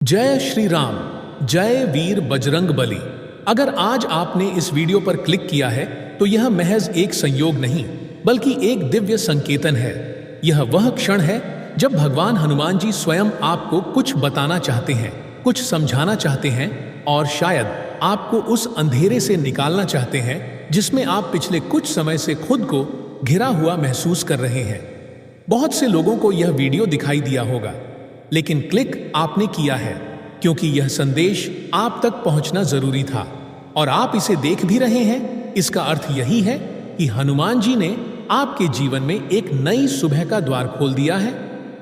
जय श्री राम। जय वीर बजरंग बली। अगर आज आपने इस वीडियो पर क्लिक किया है तो यह महज एक संयोग नहीं बल्कि एक दिव्य संकेतन है। यह वह क्षण है जब भगवान हनुमान जी स्वयं आपको कुछ बताना चाहते हैं, कुछ समझाना चाहते हैं और शायद आपको उस अंधेरे से निकालना चाहते हैं जिसमें आप पिछले कुछ समय से खुद को घिरा हुआ महसूस कर रहे हैं। बहुत से लोगों को यह वीडियो दिखाई दिया होगा, लेकिन क्लिक आपने किया है क्योंकि यह संदेश आप तक पहुंचना जरूरी था और आप इसे देख भी रहे हैं। इसका अर्थ यही है कि हनुमान जी ने आपके जीवन में एक नई सुबह का द्वार खोल दिया है।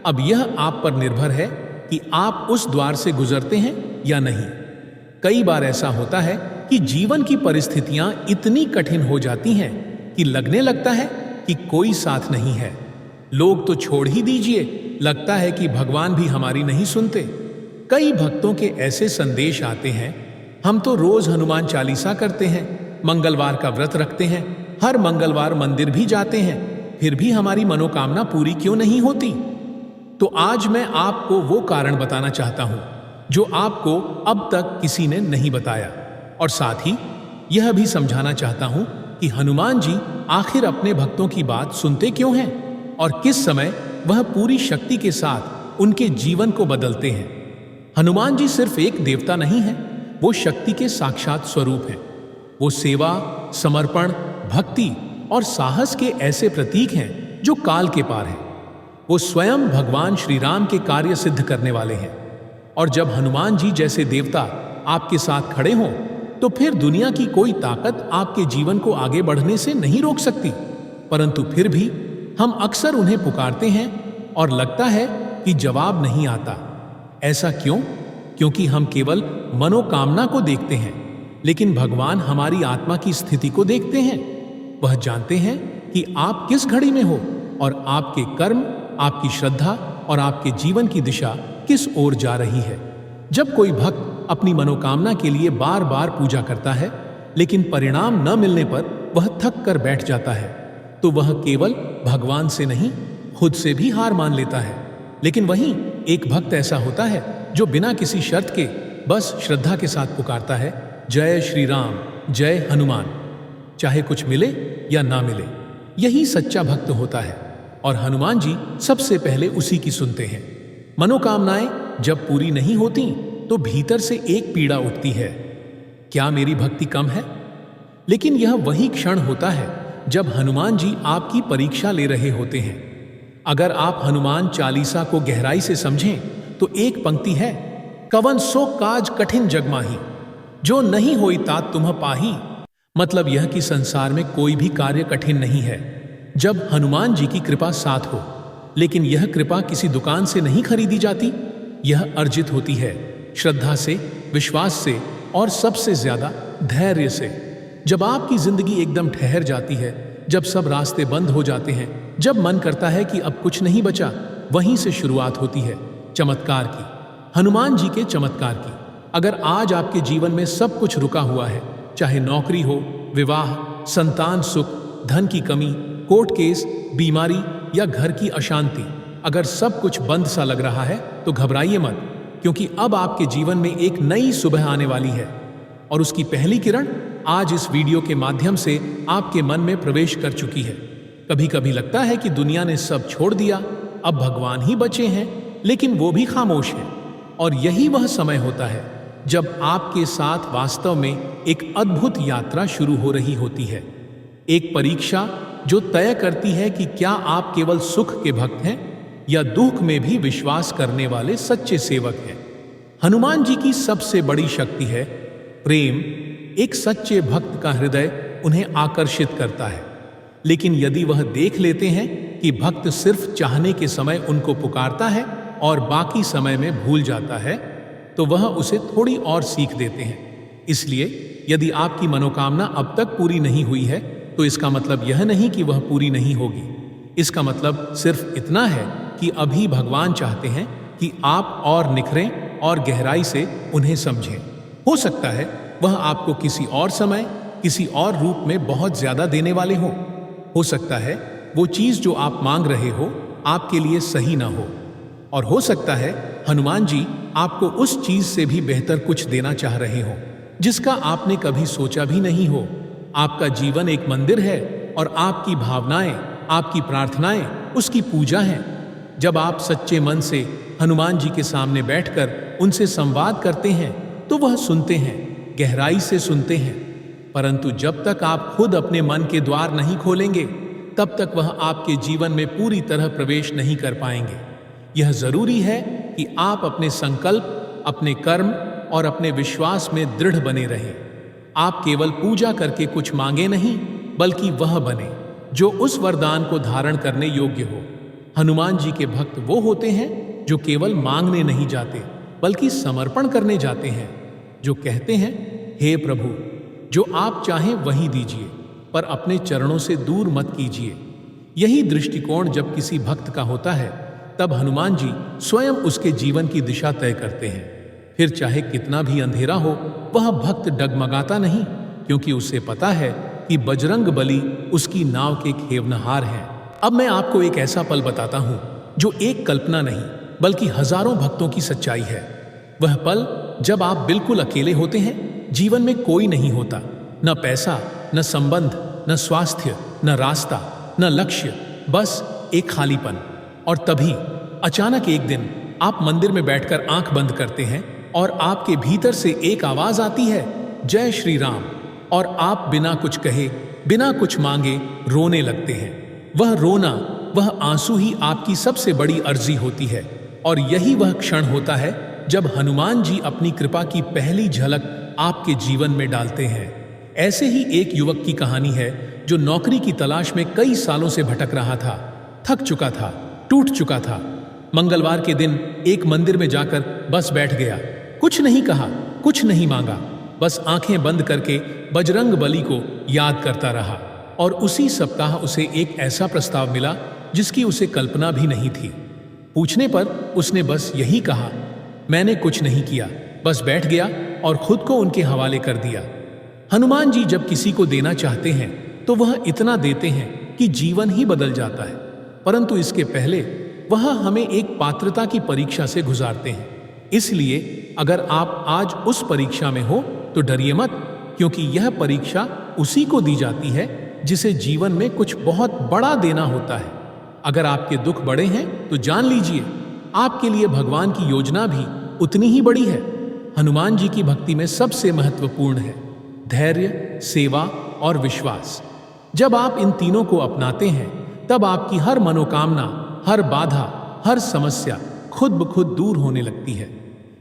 अब यह आप पर निर्भर है कि आप उस द्वार से गुजरते हैं या नहीं। कई बार ऐसा होता है कि जीवन की परिस्थितियां इतनी कठिन हो जाती हैं कि लगने लगता है कि कोई साथ नहीं है। लोग तो छोड़ ही दीजिए, लगता है कि भगवान भी हमारी नहीं सुनते। कई भक्तों के ऐसे संदेश आते हैं, हम तो रोज हनुमान चालीसा करते हैं, मंगलवार का व्रत रखते हैं, हर मंगलवार मंदिर भी जाते हैं, फिर भी हमारी मनोकामना पूरी क्यों नहीं होती। तो आज मैं आपको वो कारण बताना चाहता हूं जो आपको अब तक किसी ने नहीं बताया, और साथ ही यह भी समझाना चाहता हूं कि हनुमान जी आखिर अपने भक्तों की बात सुनते क्यों हैं और किस समय वह पूरी शक्ति के साथ उनके जीवन को बदलते हैं। हनुमान जी सिर्फ एक देवता नहीं है, वो शक्ति के साक्षात स्वरूप हैं। वो सेवा, समर्पण, भक्ति और साहस के ऐसे प्रतीक हैं जो काल के पार हैं। वो स्वयं भगवान श्री राम के कार्य सिद्ध करने वाले हैं। और जब हनुमान जी जैसे देवता आपके साथ खड़े हों तो फिर दुनिया की कोई ताकत आपके जीवन को आगे बढ़ने से नहीं रोक सकती। परंतु फिर भी हम अक्सर उन्हें पुकारते हैं और लगता है कि जवाब नहीं आता। ऐसा क्यों? क्योंकि हम केवल मनोकामना को देखते हैं, लेकिन भगवान हमारी आत्मा की स्थिति को देखते हैं। वह जानते हैं कि आप किस घड़ी में हो और आपके कर्म, आपकी श्रद्धा और आपके जीवन की दिशा किस ओर जा रही है। जब कोई भक्त अपनी मनोकामना के लिए बार बार पूजा करता है लेकिन परिणाम न मिलने पर वह थक कर बैठ जाता है, तो वह केवल भगवान से नहीं, खुद से भी हार मान लेता है। लेकिन वहीं एक भक्त ऐसा होता है जो बिना किसी शर्त के बस श्रद्धा के साथ पुकारता है, जय श्री राम, जय हनुमान, चाहे कुछ मिले या ना मिले। यही सच्चा भक्त होता है और हनुमान जी सबसे पहले उसी की सुनते हैं। मनोकामनाएं जब पूरी नहीं होती तो भीतर से एक पीड़ा उठती है, क्या मेरी भक्ति कम है? लेकिन यह वही क्षण होता है जब हनुमान जी आपकी परीक्षा ले रहे होते हैं। अगर आप हनुमान चालीसा को गहराई से समझें तो एक पंक्ति है, कवन सो काज कठिन जग माही, जो नहीं होई तात तुम्ह पाही। मतलब यह कि संसार में कोई भी कार्य कठिन नहीं है जब हनुमान जी की कृपा साथ हो। लेकिन यह कृपा किसी दुकान से नहीं खरीदी जाती, यह अर्जित होती है श्रद्धा से, विश्वास से और सबसे ज्यादा धैर्य से। जब आपकी जिंदगी एकदम ठहर जाती है, जब सब रास्ते बंद हो जाते हैं, जब मन करता है कि अब कुछ नहीं बचा, वहीं से शुरुआत होती है चमत्कार की, हनुमान जी के चमत्कार की। अगर आज आपके जीवन में सब कुछ रुका हुआ है, चाहे नौकरी हो, विवाह, संतान सुख, धन की कमी, कोर्ट केस, बीमारी या घर की अशांति, अगर सब कुछ बंद सा लग रहा है तो घबराइए मत, क्योंकि अब आपके जीवन में एक नई सुबह आने वाली है और उसकी पहली किरण आज इस वीडियो के माध्यम से आपके मन में प्रवेश कर चुकी है। कभी कभी लगता है कि दुनिया ने सब छोड़ दिया, अब भगवान ही बचे हैं, लेकिन वो भी खामोश हैं। और यही वह समय होता है जब आपके साथ वास्तव में एक अद्भुत यात्रा शुरू हो रही होती है। एक परीक्षा जो तय करती है कि क्या आप केवल सुख के भक्त हैं या दुख में भी विश्वास करने वाले सच्चे सेवक हैं। हनुमान जी की सबसे बड़ी शक्ति है प्रेम। एक सच्चे भक्त का हृदय उन्हें आकर्षित करता है, लेकिन यदि वह देख लेते हैं कि भक्त सिर्फ चाहने के समय उनको पुकारता है और बाकी समय में भूल जाता है, तो वह उसे थोड़ी और सीख देते हैं। इसलिए यदि आपकी मनोकामना अब तक पूरी नहीं हुई है तो इसका मतलब यह नहीं कि वह पूरी नहीं होगी। इसका मतलब सिर्फ इतना है कि अभी भगवान चाहते हैं कि आप और निखरें और गहराई से उन्हें समझें। हो सकता है वह आपको किसी और समय, किसी और रूप में बहुत ज्यादा देने वाले हों। हो सकता है वो चीज जो आप मांग रहे हो आपके लिए सही ना हो। और हो सकता है हनुमान जी आपको उस चीज से भी बेहतर कुछ देना चाह रहे हो जिसका आपने कभी सोचा भी नहीं हो। आपका जीवन एक मंदिर है और आपकी भावनाएं, आपकी प्रार्थनाएं उसकी पूजा है। जब आप सच्चे मन से हनुमान जी के सामने बैठकर उनसे संवाद करते हैं तो वह सुनते हैं, गहराई से सुनते हैं। परंतु जब तक आप खुद अपने मन के द्वार नहीं खोलेंगे तब तक वह आपके जीवन में पूरी तरह प्रवेश नहीं कर पाएंगे। यह जरूरी है कि आप अपने संकल्प, अपने कर्म और अपने विश्वास में दृढ़ बने रहें। आप केवल पूजा करके कुछ मांगे नहीं, बल्कि वह बने जो उस वरदान को धारण करने योग्य हो। हनुमान जी के भक्त वो होते हैं जो केवल मांगने नहीं जाते, बल्कि समर्पण करने जाते हैं, जो कहते हैं, हे प्रभु, जो आप चाहें वही दीजिए, पर अपने चरणों से दूर मत कीजिए। यही दृष्टिकोण जब किसी भक्त का होता है, तब हनुमान जी स्वयं उसके जीवन की दिशा तय करते हैं। फिर चाहे कितना भी अंधेरा हो, वह भक्त डगमगाता नहीं, क्योंकि उसे पता है कि बजरंग बली उसकी नाव के खेवनहार हैं। अब मैं आपको एक ऐसा पल बताता हूं जो एक कल्पना नहीं, बल्कि हजारों भक्तों की सच्चाई है। वह पल जब आप बिल्कुल अकेले होते हैं, जीवन में कोई नहीं होता, न पैसा, न संबंध, न स्वास्थ्य, न रास्ता, न लक्ष्य, बस एक खालीपन। और तभी अचानक एक दिन आप मंदिर में बैठकर आंख बंद करते हैं और आपके भीतर से एक आवाज आती है, जय श्री राम। और आप बिना कुछ कहे, बिना कुछ मांगे रोने लगते हैं। वह रोना, वह आंसू ही आपकी सबसे बड़ी अर्जी होती है। और यही वह क्षण होता है जब हनुमान जी अपनी कृपा की पहली झलक आपके जीवन में डालते हैं। ऐसे ही एक युवक की कहानी है जो नौकरी की तलाश में कई सालों से भटक रहा था, थक चुका था, टूट चुका था। मंगलवार के दिन एक मंदिर में जाकर बस बैठ गया, कुछ नहीं कहा, कुछ नहीं मांगा, बस आंखें बंद करके बजरंग बली को याद करता रहा। और उसी सप्ताह उसे एक ऐसा प्रस्ताव मिला जिसकी उसे कल्पना भी नहीं थी। पूछने पर उसने बस यही कहा, मैंने कुछ नहीं किया, बस बैठ गया और खुद को उनके हवाले कर दिया। हनुमान जी जब किसी को देना चाहते हैं तो वह इतना देते हैं कि जीवन ही बदल जाता है। परंतु इसके पहले वह हमें एक पात्रता की परीक्षा से गुजारते हैं। इसलिए अगर आप आज उस परीक्षा में हो तो डरिए मत, क्योंकि यह परीक्षा उसी को दी जाती है जिसे जीवन में कुछ बहुत बड़ा देना होता है। अगर आपके दुख बड़े हैं तो जान लीजिए, आपके लिए भगवान की योजना भी उतनी ही बड़ी है। हनुमान जी की भक्ति में सबसे महत्वपूर्ण है धैर्य, सेवा और विश्वास। जब आप इन तीनों को अपनाते हैं तब आपकी हर मनोकामना, हर बाधा, हर समस्या खुद ब खुद दूर होने लगती है।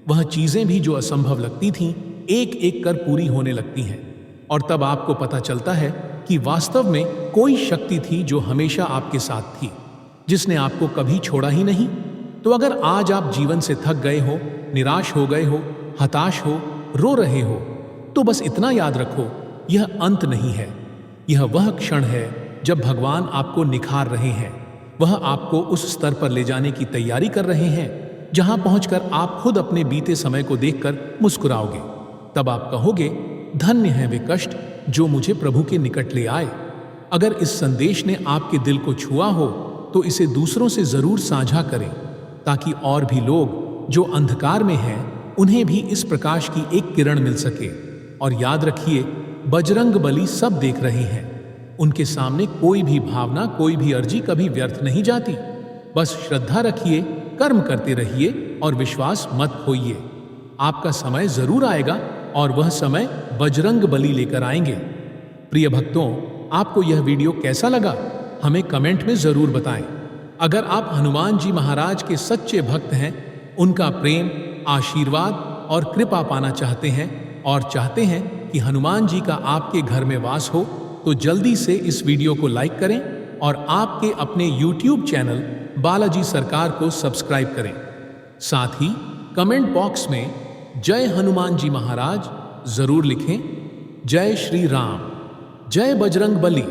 वह चीजें भी जो असंभव लगती थीं, एक एक कर पूरी होने लगती हैं। और तब आपको पता चलता है कि वास्तव में कोई शक्ति थी जो हमेशा आपके साथ थी, जिसने आपको कभी छोड़ा ही नहीं। तो अगर आज आप जीवन से थक गए हो, निराश हो गए हो, हताश हो, रो रहे हो, तो बस इतना याद रखो, यह अंत नहीं है। यह वह क्षण है जब भगवान आपको निखार रहे हैं। वह आपको उस स्तर पर ले जाने की तैयारी कर रहे हैं जहां पहुंचकर आप खुद अपने बीते समय को देखकर मुस्कुराओगे। तब आप कहोगे, धन्य है वे कष्ट जो मुझे प्रभु के निकट ले आए। अगर इस संदेश ने आपके दिल को छुआ हो तो इसे दूसरों से जरूर साझा करें, ताकि और भी लोग जो अंधकार में हैं उन्हें भी इस प्रकाश की एक किरण मिल सके। और याद रखिए, बजरंग बली सब देख रहे हैं। उनके सामने कोई भी भावना, कोई भी अर्जी कभी व्यर्थ नहीं जाती। बस श्रद्धा रखिए, कर्म करते रहिए और विश्वास मत खोइए। आपका समय जरूर आएगा और वह समय बजरंग बली लेकर आएंगे। प्रिय भक्तों, आपको यह वीडियो कैसा लगा हमें कमेंट में जरूर बताएं। अगर आप हनुमान जी महाराज के सच्चे भक्त हैं, उनका प्रेम, आशीर्वाद और कृपा पाना चाहते हैं और चाहते हैं कि हनुमान जी का आपके घर में वास हो, तो जल्दी से इस वीडियो को लाइक करें और आपके अपने YouTube चैनल बालाजी सरकार को सब्सक्राइब करें। साथ ही कमेंट बॉक्स में जय हनुमान जी महाराज जरूर लिखें। जय श्री राम, जय बजरंग बली।